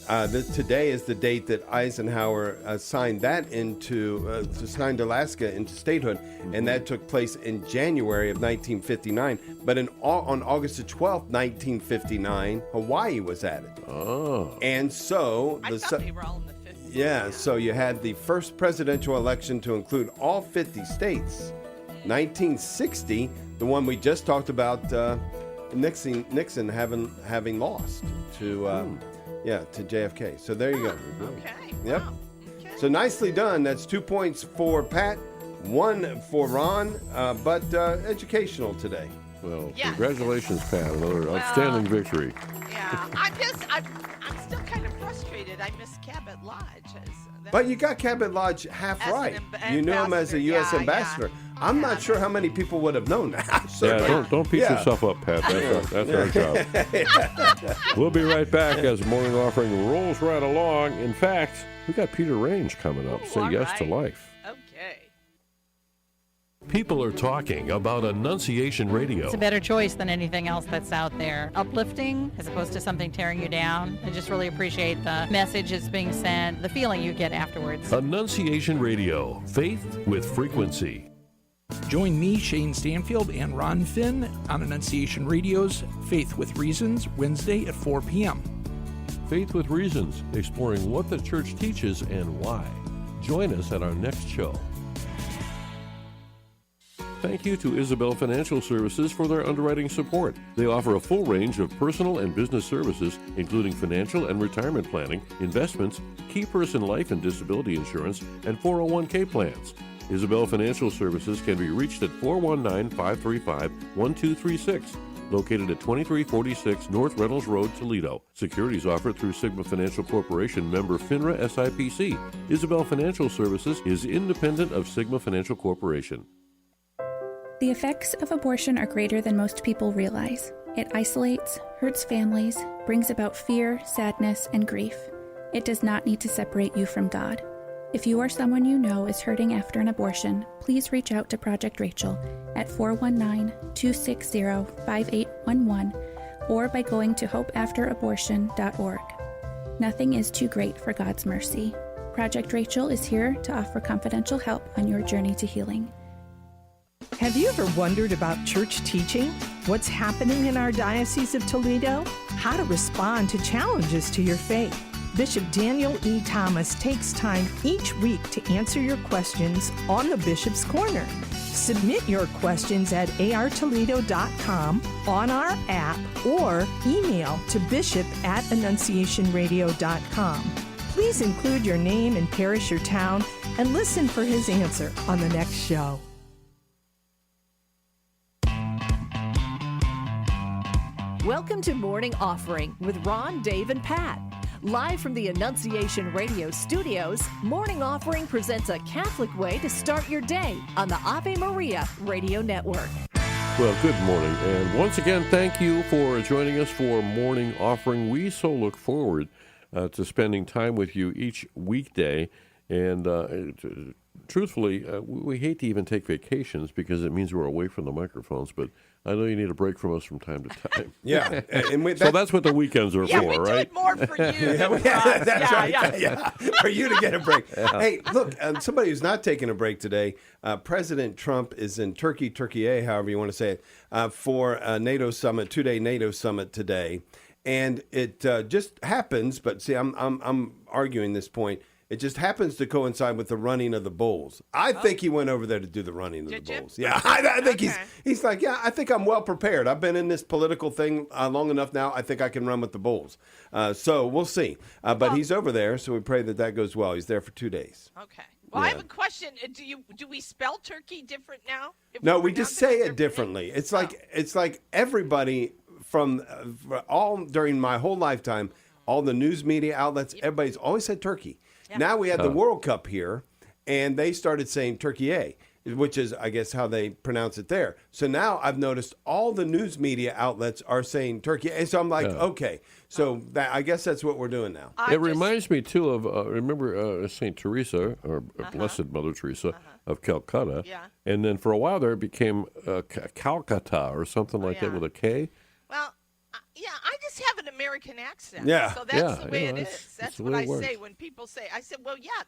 Today is the date that Eisenhower signed Alaska into statehood, and that took place in January of 1959. But on August the 12th, 1959, Hawaii was added. Oh. And so I thought they were all in the 50s. Yeah, so you had the first presidential election to include all 50 states. 1960, the one we just talked about, Nixon having lost to JFK. So there you go. Okay. Yep. Wow. Okay. So nicely done. That's 2 points for Pat, 1 for Ron, but educational today. Well, congratulations, Pat. Another outstanding victory. Yeah, I'm still kind of frustrated. I missed Cabot Lodge. But you got Cabot Lodge half right. You knew him as a U.S. ambassador. I'm not sure how many people would have known that. Don't beat yourself up, Pat. That's our job. We'll be right back as Morning Offering rolls right along. In fact, we got Peter Range coming up. Say yes to life. Okay. People are talking about Annunciation Radio. It's a better choice than anything else that's out there. Uplifting as opposed to something tearing you down. I just really appreciate the message that's being sent, the feeling you get afterwards. Annunciation Radio, faith with frequency. Join me, Shane Stanfield, and Ron Finn on Annunciation Radio's Faith with Reasons, Wednesday at 4 p.m. Faith with Reasons, exploring what the church teaches and why. Join us at our next show. Thank you to Isabel Financial Services for their underwriting support. They offer a full range of personal and business services, including financial and retirement planning, investments, key person life and disability insurance, and 401k plans. Isabel Financial Services can be reached at 419-535-1236, located at 2346 North Reynolds Road, Toledo. Securities offered through Sigma Financial Corporation, member FINRA SIPC. Isabel Financial Services is independent of Sigma Financial Corporation. The effects of abortion are greater than most people realize. It isolates, hurts families, brings about fear, sadness, and grief. It does not need to separate you from God. If you or someone you know is hurting after an abortion, please reach out to Project Rachel at 419-260-5811 or by going to hopeafterabortion.org. Nothing is too great for God's mercy. Project Rachel is here to offer confidential help on your journey to healing. Have you ever wondered about church teaching? What's happening in our Diocese of Toledo? How to respond to challenges to your faith? Bishop Daniel E. Thomas takes time each week to answer your questions on the Bishop's Corner. Submit your questions at artoledo.com, on our app, or email to bishop@annunciationradio.com. Please include your name and parish or town and listen for his answer on the next show. Welcome to Morning Offering with Ron, Dave, and Pat. Live from the Annunciation Radio studios, Morning Offering presents a Catholic way to start your day on the Ave Maria Radio Network. Well, good morning. And once again, thank you for joining us for Morning Offering. We so look forward to spending time with you each weekday. And truthfully, we hate to even take vacations because it means we're away from the microphones, but I know you need a break from us from time to time. Yeah. So that's what the weekends are for, we right? do it more for you. That's right. Yeah. For you to get a break. Yeah. Hey, look, somebody who's not taking a break today, President Trump is in Turkey, however you want to say it, for a NATO summit, 2-day NATO summit today. And it just happens, but see, I'm arguing this point. It just happens to coincide with the running of the bulls. I think he went over there to do the running of the bulls. Yeah, I think he's like, yeah, I think I'm well prepared. I've been in this political thing long enough now. I think I can run with the bulls. So we'll see. But he's over there, so we pray that goes well. He's there for 2 days. Okay. Well, I have a question. Do we spell turkey different now? No, we just say it differently. It's like everybody from all during my whole lifetime, all the news media outlets, everybody's always said turkey. Yeah. Now we had the World Cup here, and they started saying Turkey, which is, I guess, how they pronounce it there. So now I've noticed all the news media outlets are saying Turkey. And so I'm like, okay, so I guess that's what we're doing now. It reminds me, too, of, remember St. Teresa, or Blessed Mother Teresa of Calcutta. Yeah. And then for a while there it became Calcutta or something like that with a K. Well, yeah, I just have an American accent. Yeah. So that's the way it is. That's what I say when people say. I said, well, yeah,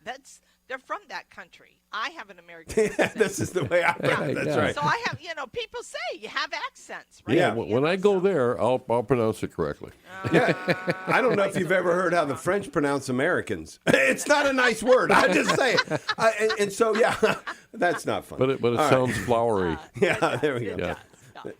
they're from that country. I have an American accent. This is the way I pronounce it. That's right. So I have, people say you have accents, right? Yeah, when I go there, I'll pronounce it correctly. Yeah. I don't know if you've ever heard how the French pronounce Americans. It's not a nice word. I just say it. And so, yeah, that's not fun. But it sounds flowery. Yeah, there we go. Yeah.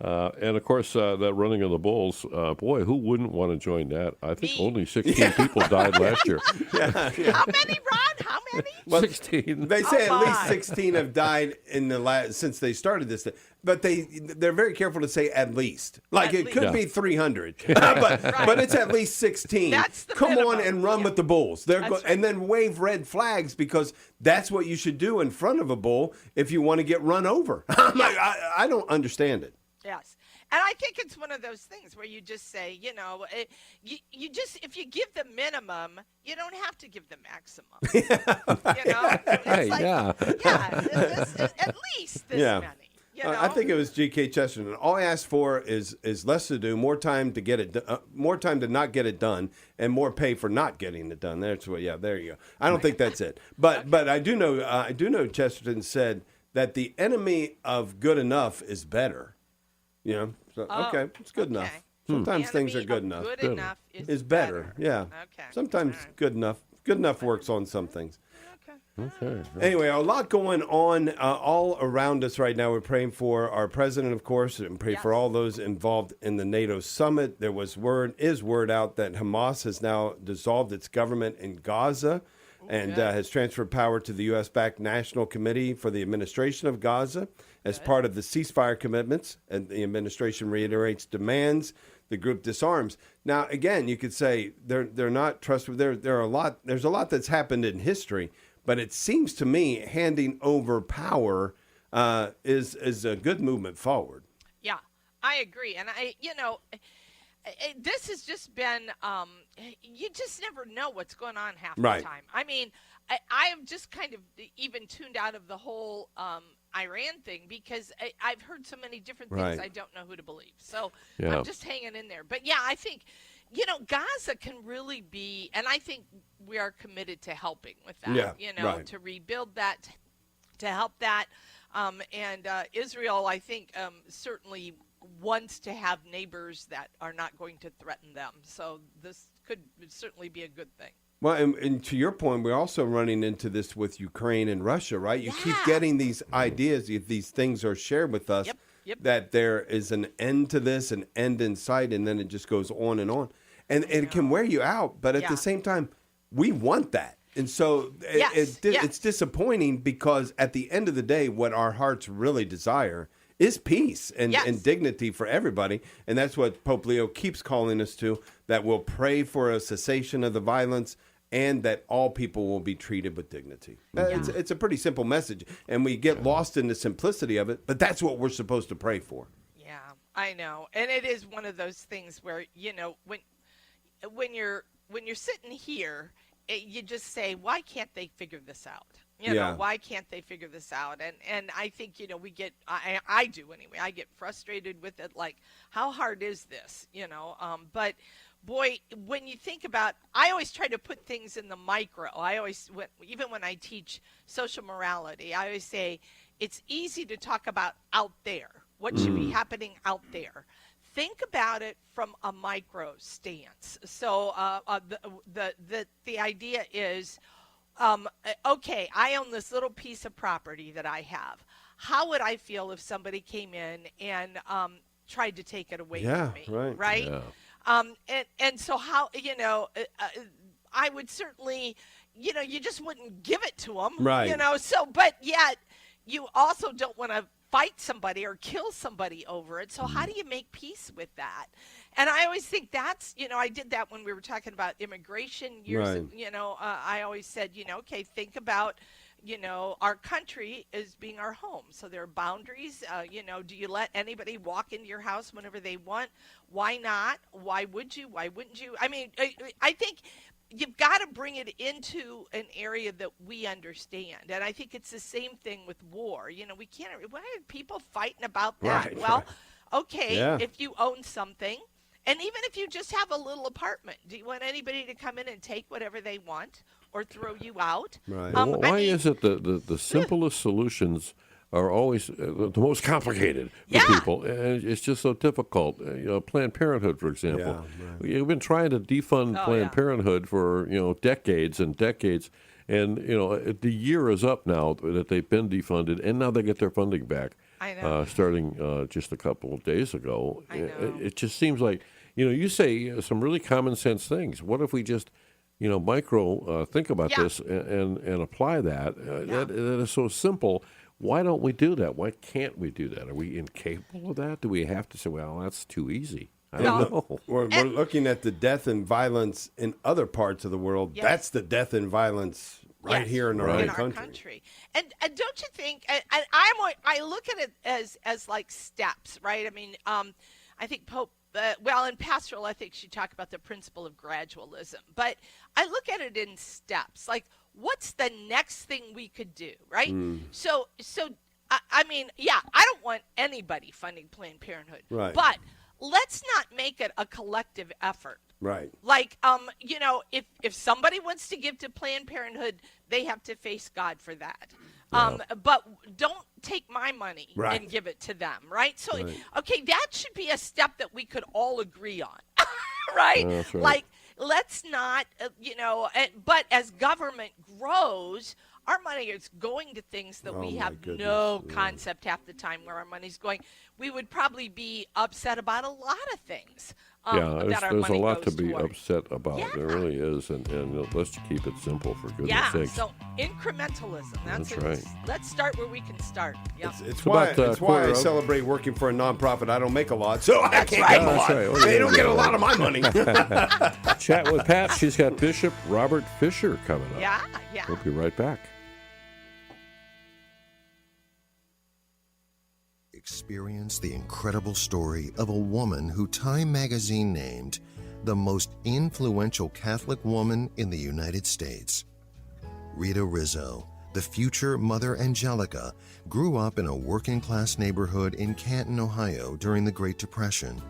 And of course, that running of the bulls, boy, who wouldn't want to join that? I think only 16 people died last year. Yeah. How many, Ron? How many? Well, 16. They say at least 16 have died in the since they started this thing. But they're very careful to say at least. Like it could be 300, but it's at least 16. That's the Come minimum. on and run with the bulls. And then wave red flags because that's what you should do in front of a bull if you want to get run over. I'm like, I don't understand it. Yes. And I think it's one of those things where you just say, you just, if you give the minimum, you don't have to give the maximum. Hey, at least this many. I think it was G.K. Chesterton. All I ask for is less to do, more time to get it, more time to not get it done, and more pay for not getting it done. That's what. Yeah, there you go. I don't think that's it, but I do know Chesterton said that the enemy of good enough is better. Okay, it's good enough. Sometimes things are good enough. Good enough is better. Yeah. Okay. Sometimes good enough works on some things. Okay. Anyway, a lot going on all around us right now. We're praying for our president, of course, and pray for all those involved in the NATO summit. There is word out that Hamas has now dissolved its government in Gaza and has transferred power to the U.S.-backed National Committee for the Administration of Gaza as part of the ceasefire commitments. And the administration reiterates demands the group disarms. Now, again, you could say they're not trustworthy. There's a lot that's happened in history. But it seems to me handing over power is a good movement forward. Yeah, I agree. And this has just been, you just never know what's going on half the time. I mean, I have just kind of even tuned out of the whole Iran thing because I've heard so many different things. I don't know who to believe. So I'm just hanging in there. But yeah, I think, Gaza can really be, and I think we are committed to helping with that, to rebuild that, to help that. And Israel, I think, certainly wants to have neighbors that are not going to threaten them. So this could certainly be a good thing. Well, and to your point, we're also running into this with Ukraine and Russia, right? You keep getting these ideas, these things are shared with us, that there is an end to this, an end in sight, and then it just goes on. And it can wear you out, but at the same time, we want that. And so it's disappointing because at the end of the day, what our hearts really desire is peace and dignity for everybody. And that's what Pope Leo keeps calling us to, that we'll pray for a cessation of the violence and that all people will be treated with dignity. It's a pretty simple message, and we get lost in the simplicity of it, but that's what we're supposed to pray for. Yeah, I know. And it is one of those things where, when you're sitting here, you just say, why can't they figure this out? Why can't they figure this out? And I think, we get, I do anyway, I get frustrated with it. Like, how hard is this? But boy, when you think about, I always try to put things in the micro. Even when I teach social morality, I always say it's easy to talk about out there, what should be happening out there. Think about it from a micro stance. So the idea is, okay, I own this little piece of property that I have. How would I feel if somebody came in and tried to take it away from me? Right? Yeah. And so how, I would certainly, you just wouldn't give it to them. Right. But yet you also don't want to fight somebody or kill somebody over it. So how do you make peace with that? And I always think that's, I did that when we were talking about immigration years. I always said, okay, think about, our country as being our home. So there are boundaries. Do you let anybody walk into your house whenever they want? Why not? Why would you? Why wouldn't you? I mean, I think you've got to bring it into an area that we understand. And I think it's the same thing with war. We can't, why are people fighting about that? Okay, if you own something, and even if you just have a little apartment, do you want anybody to come in and take whatever they want or throw you out? Right. Why is it the simplest solutions are always the most complicated for people? And it's just so difficult. Planned Parenthood, for example. We've been trying to defund Planned Parenthood for decades and decades. And, the year is up now that they've been defunded, and now they get their funding back. I know. Starting just a couple of days ago. I know. It just seems like, you say some really common sense things. What if we just, micro think about this and apply that? That is so simple. Why don't we do that? Why can't we do that? Are we incapable of that? Do we have to say, well, that's too easy? I don't know. We're looking at the death and violence in other parts of the world. Yes. That's the death and violence here in our own country. And don't you think? And I look at it as like steps, right? I mean, I think Pope, in pastoral ethics, you talk about the principle of gradualism. But I look at it in steps. Like, what's the next thing we could do, right? So I mean, yeah, I don't want anybody funding Planned Parenthood. Right. But let's not make it a collective effort. Right. Like, if somebody wants to give to Planned Parenthood, they have to face God for that. But don't take my money and give it to them, right? So, okay, that should be a step that we could all agree on, right? That's right. Like, let's not, but as government grows, our money is going to things that we have no concept half the time where our money's going. We would probably be upset about a lot of things. There's a lot to be toward. upset about. Yeah. There really is, and let's keep it simple for goodness Yeah, sakes. so incrementalism. That's it. right. Let's start where we can start. Yep. It's about, why I quarter of- celebrate working for a nonprofit. I don't make a lot, so I can't right. get a lot. That's right. Oh, They yeah, don't get a yeah. lot of my money. Chat with Pat. She's got Bishop Robert Fisher coming up. Yeah. We'll be right back. Experience the incredible story of a woman who Time magazine named the most influential Catholic woman in the United States. Rita Rizzo, the future Mother Angelica, grew up in a working-class neighborhood in Canton, Ohio during the Great Depression.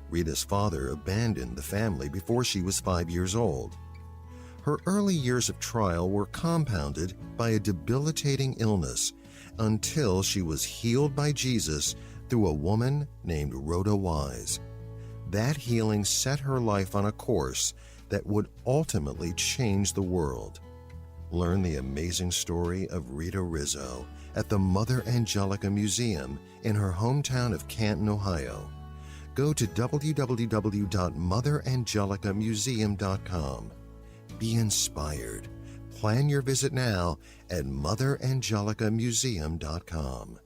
Rita's father abandoned the family before she was 5 years old. Her early years of trial were compounded by a debilitating illness until she was healed by Jesus through a woman named Rhoda Wise. That healing set her life on a course that would ultimately change the world. Learn the amazing story of Rita Rizzo at the Mother Angelica Museum in her hometown of Canton, Ohio. Go to www.motherangelicamuseum.com. Be inspired. Plan your visit now at motherangelicamuseum.com.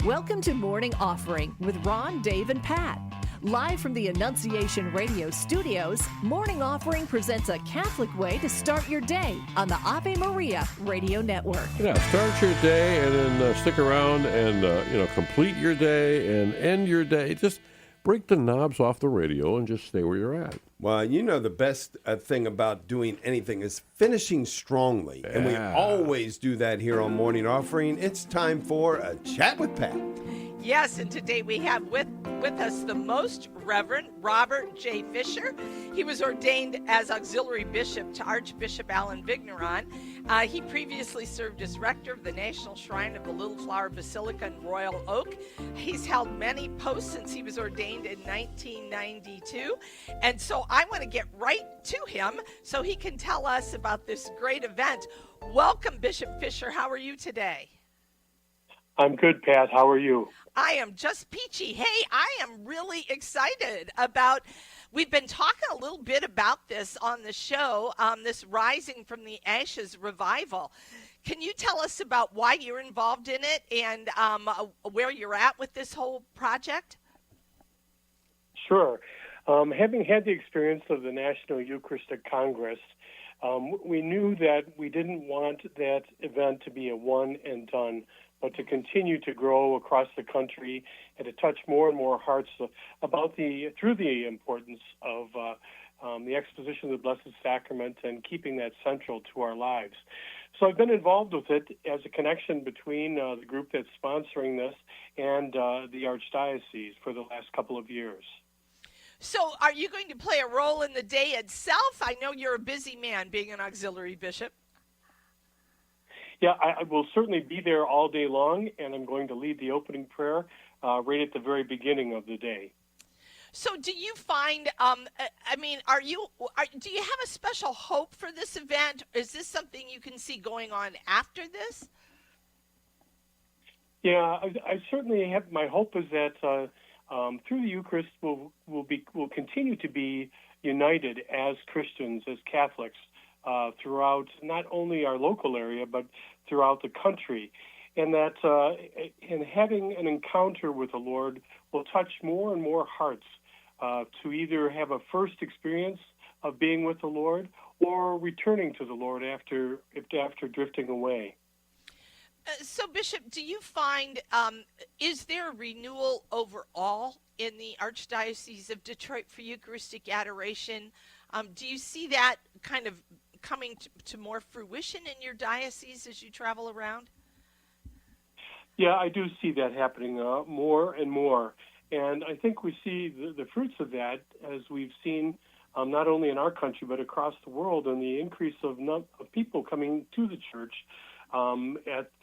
Welcome to Morning Offering with Ron, Dave, and Pat. Live from the Annunciation Radio studios, Morning Offering presents a Catholic way to start your day on the Ave Maria Radio Network. Yeah, start your day and then stick around and complete your day and end your day. Just break the knobs off the radio and just stay where you're at. Well, the best thing about doing anything is finishing strongly. And we always do that here on Morning Offering. It's time for a Chat with Pat. Yes, and today we have with us the Most Reverend Robert J. Fisher. He was ordained as auxiliary bishop to Archbishop Alan Vigneron. He previously served as rector of the National Shrine of the Little Flower Basilica in Royal Oak. He's held many posts since he was ordained in 1992. And so I want to get right to him so he can tell us about this great event. Welcome, Bishop Fisher. How are you today? I'm good, Pat. How are you? I am just peachy. Hey, I am really excited about, we've been talking a little bit about this on the show, this Rising from the Ashes revival. Can you tell us about why you're involved in it and where you're at with this whole project? Sure. Having had the experience of the National Eucharistic Congress, we knew that we didn't want that event to be a one and done, but to continue to grow across the country and to touch more and more hearts through the importance of the exposition of the Blessed Sacrament and keeping that central to our lives. So I've been involved with it as a connection between the group that's sponsoring this and the Archdiocese for the last couple of years. So are you going to play a role in the day itself? I know you're a busy man being an auxiliary bishop. Yeah, I will certainly be there all day long, and I'm going to lead the opening prayer right at the very beginning of the day. So do you find, do you have a special hope for this event? Is this something you can see going on after this? Yeah, I certainly have. My hope is that through the Eucharist we'll continue to be united as Christians, as Catholics, throughout not only our local area but throughout the country, and that in having an encounter with the Lord will touch more and more hearts to either have a first experience of being with the Lord or returning to the Lord after drifting away. So, Bishop, do you find, is there a renewal overall in the Archdiocese of Detroit for Eucharistic adoration? Do you see that kind of coming to more fruition in your diocese as you travel around? Yeah, I do see that happening more and more. And I think we see the fruits of that as we've seen not only in our country but across the world, and the increase of people coming to the church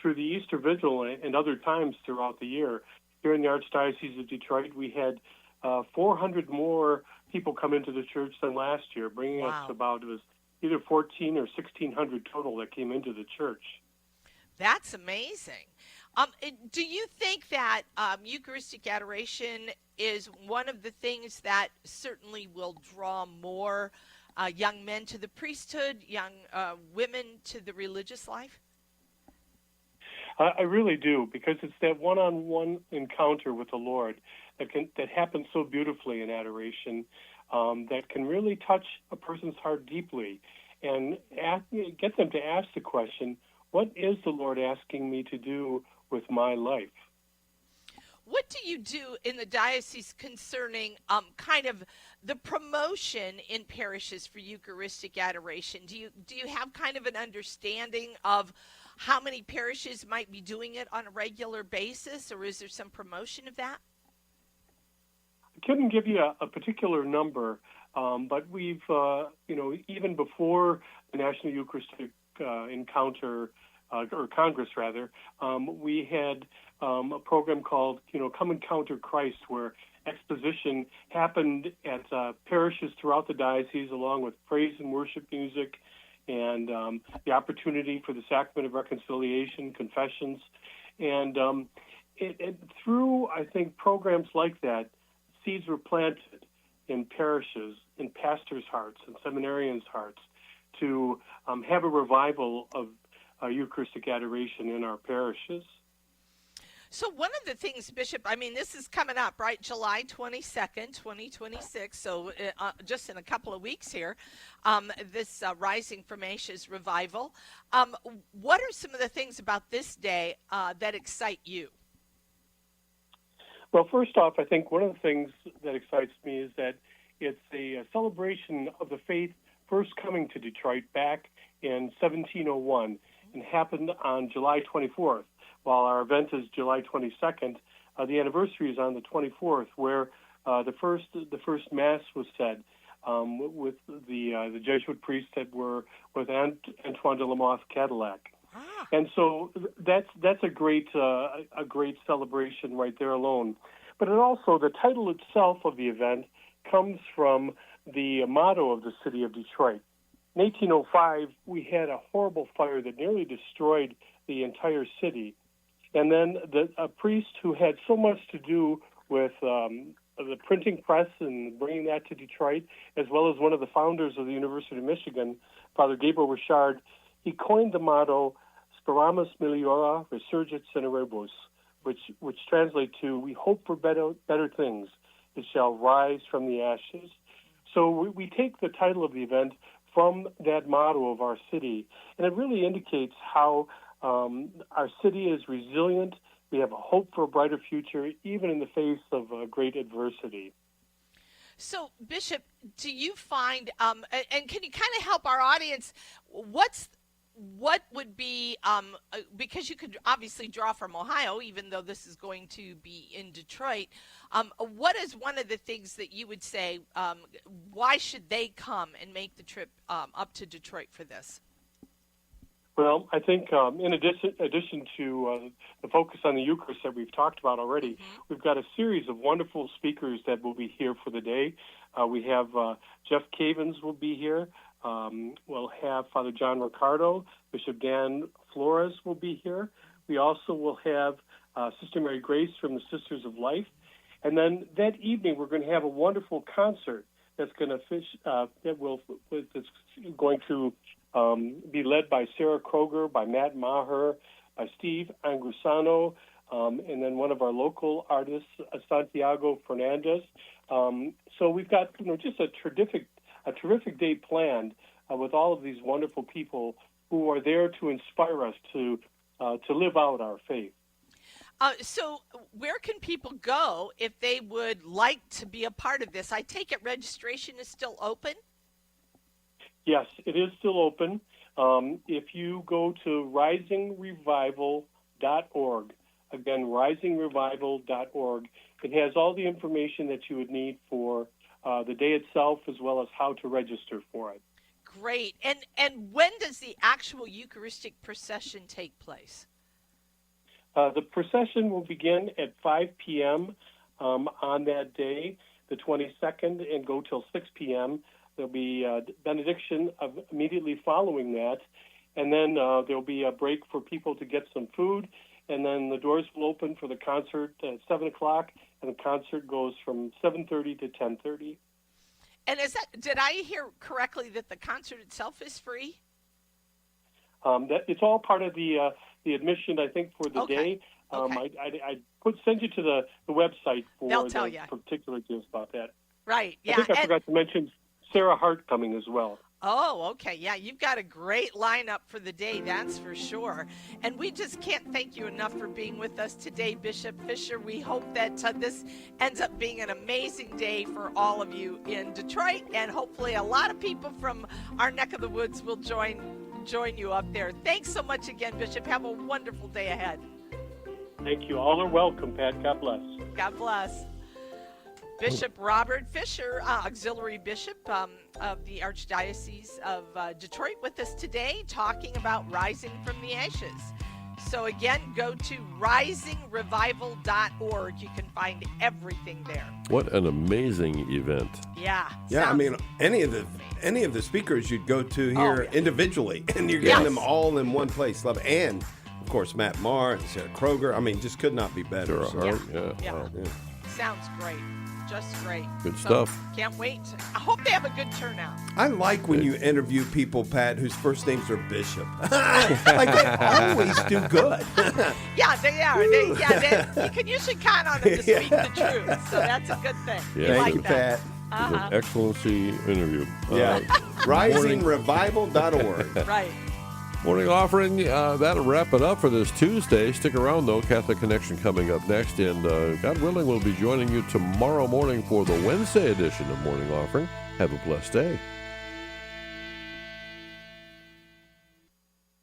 through the Easter Vigil and other times throughout the year. Here in the Archdiocese of Detroit, we had 400 more people come into the church than last year, bringing us to about, it was either 14 or 1,600 total that came into the church. That's amazing. Do you think that Eucharistic adoration is one of the things that certainly will draw more young men to the priesthood, young women to the religious life? I really do, because it's that one-on-one encounter with the Lord that happens so beautifully in adoration, that can really touch a person's heart deeply and get them to ask the question, what is the Lord asking me to do with my life? What do you do in the diocese concerning kind of the promotion in parishes for Eucharistic adoration? Do you have kind of an understanding of how many parishes might be doing it on a regular basis, or is there some promotion of that? I couldn't give you a particular number, but we've, even before the National Eucharistic Encounter, or Congress rather, we had a program called, Come Encounter Christ, where exposition happened at parishes throughout the diocese, along with praise and worship music, and the opportunity for the Sacrament of Reconciliation, confessions. And through, I think, programs like that, seeds were planted in parishes, in pastors' hearts, and seminarians' hearts, to have a revival of Eucharistic adoration in our parishes. So one of the things, Bishop, I mean, this is coming up, right? July 22nd, 2026. So just in a couple of weeks here, this Rising from Ashes revival. What are some of the things about this day that excite you? Well, first off, I think one of the things that excites me is that it's a celebration of the faith first coming to Detroit back in 1701 and happened on July 24th. While our event is July 22nd, the anniversary is on the 24th, where the first Mass was said with the Jesuit priests that were with Antoine de la Mothe Cadillac. And so that's a great celebration right there alone. But it also, the title itself of the event comes from the motto of the city of Detroit. In 1805, we had a horrible fire that nearly destroyed the entire city. And then a priest who had so much to do with the printing press and bringing that to Detroit, as well as one of the founders of the University of Michigan, Father Gabriel Richard, he coined the motto, Speramus Meliora Resurgit Senerebus, which translates to, we hope for better things. It shall rise from the ashes. So we take the title of the event from that motto of our city, and it really indicates how our city is resilient. We have a hope for a brighter future, even in the face of great adversity. So, Bishop, do you find, and can you kind of help our audience, what would be, because you could obviously draw from Ohio, even though this is going to be in Detroit, what is one of the things that you would say, why should they come and make the trip up to Detroit for this? Well, I think in addition to the focus on the Eucharist that we've talked about already, we've got a series of wonderful speakers that will be here for the day. We have Jeff Cavins will be here. We'll have Father John Ricardo. Bishop Dan Flores will be here. We also will have Sister Mary Grace from the Sisters of Life. And then that evening, we're going to have a wonderful concert that's going to be led by Sarah Kroger, by Matt Maher, by Steve Angrusano, and then one of our local artists, Santiago Fernandez. So we've got just a terrific day planned with all of these wonderful people who are there to inspire us to to live out our faith. So where can people go if they would like to be a part of this? I take it registration is still open? Yes, it is still open. If you go to risingrevival.org, again, risingrevival.org, it has all the information that you would need for the day itself, as well as how to register for it. Great. And when does the actual Eucharistic procession take place? The procession will begin at 5 p.m. On that day, the 22nd, and go till 6 p.m. There'll be benediction immediately following that, and then there'll be a break for people to get some food, and then the doors will open for the concert at 7 o'clock, and the concert goes from 7:30 to 10:30. And did I hear correctly that the concert itself is free? That it's all part of the admission, I think, for the day. I send you to the website for the particular details about that. Right. Yeah. I think I forgot to mention Sarah Hart coming as well. Oh, okay. Yeah, you've got a great lineup for the day, that's for sure. And we just can't thank you enough for being with us today, Bishop Fisher. We hope that this ends up being an amazing day for all of you in Detroit, and hopefully a lot of people from our neck of the woods will join you up there. Thanks so much again, Bishop. Have a wonderful day ahead. Thank you. All are welcome, Pat. God bless. God bless. Bishop Robert Fisher, Auxiliary Bishop of the Archdiocese of Detroit, with us today talking about Rising from the Ashes. So again, go to risingrevival.org. You can find everything there. What an amazing event. Yeah. Yeah, I mean, any of the speakers you'd go to here individually, and you're getting them all in one place. And, of course, Matt Maher and Sarah Kroger. I mean, just could not be better. Yeah. Sounds great. Just great. Good stuff. Can't wait. I hope they have a good turnout. I like when you interview people, Pat, whose first names are Bishop. Like, they always do good. Yeah, they are. You can usually count on them to speak the truth, so that's a good thing. Yeah, thank you, Pat. It was an excellency interview. Yeah. Risingrevival.org. Right. Morning offering, that'll wrap it up for this Tuesday. Stick around, though. Catholic Connection coming up next. And God willing, we'll be joining you tomorrow morning for the Wednesday edition of Morning Offering. Have a blessed day.